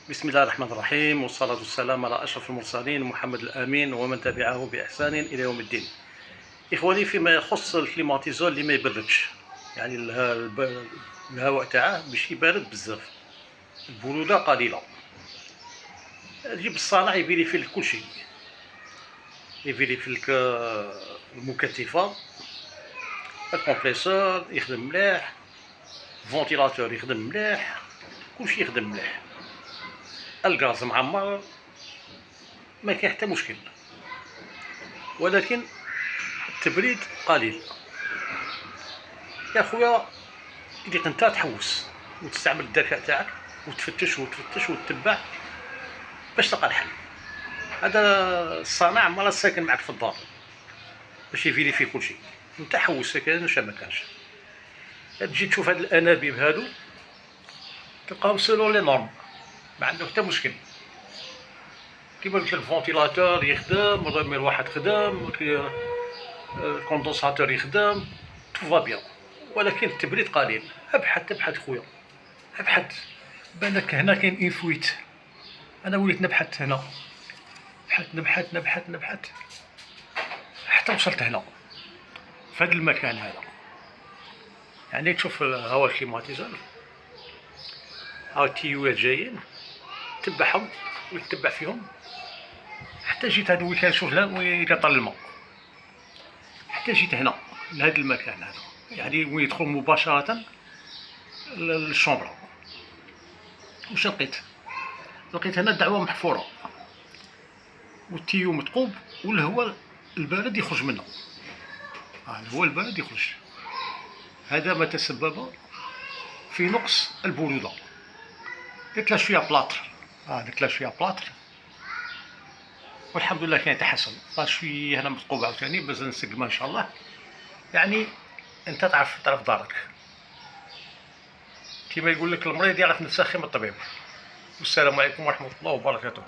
بسم الله الرحمن الرحيم، والصلاة والسلام على أشرف المرسلين محمد الأمين ومن تبعه بإحسان إلى يوم الدين. إخواني، فيما يخص الكليماتيزور اللي ما يبردش، يعني الهواء تاعه ماشي بارد بزاف، البرودة قليلة. تجيب الصانع يفيريفي لك كلشي، يفيريفي لك المكثفة، الكومبريسور يخدم مليح، الفونتيلاتور يخدم مليح، كلشي يخدم مليح، الغاز معمر، ما كاين حتى مشكل. ولكن التبريد قليل. يا خويا، يليق انت تحوس وتستعمل الذكاء تاعك وتفتش وتفتش وتتبع باش تلقى الحل. هذا الصانع مرة ساكن معك في الدار باش يفيريفي كلشي، انت حوس كاين واش ما كانش. تجي تشوف هاد الانابيب هادو تلقاهم سيلون لي نورم، ما عنده حتى مشكل. كيما قلت الفونتيلاتور يخدم، المروحة تخدم، الكوندونساتور يخدم، تو فا بيان. ولكن التبريد قليل. ابحث خويا، ابحث. بالك هنا كاين اون فويت، انا وليت نبحث هنا، نبحث حتى وصلت هنا في هذا المكان هذا. يعني تشوف هوا الكليماتيزور، هاو التيوات جايين، تبعهم وتتبع فيهم حتى جيت هذا وين كنشوف وين كطل الماء، حتى جيت هنا لهذا المكان هذا، يعني وين يدخل مباشرة للشومبرا. واش لقيت هنا الدعوة محفورة والتيو متقوب والهواء البارد يخرج منه. الهواء البارد يخرج، هذا ما تسبب في نقص البرودة. قلت له شوية بلاطر، والحمد لله كاين تحسن. شوية هنا متقوب عاوتاني باش نسقمها ان شاء الله. يعني انت تعرف دارك، كيما يقول لك المريض يعرف نفسه خير من الطبيب. والسلام عليكم ورحمة الله وبركاته.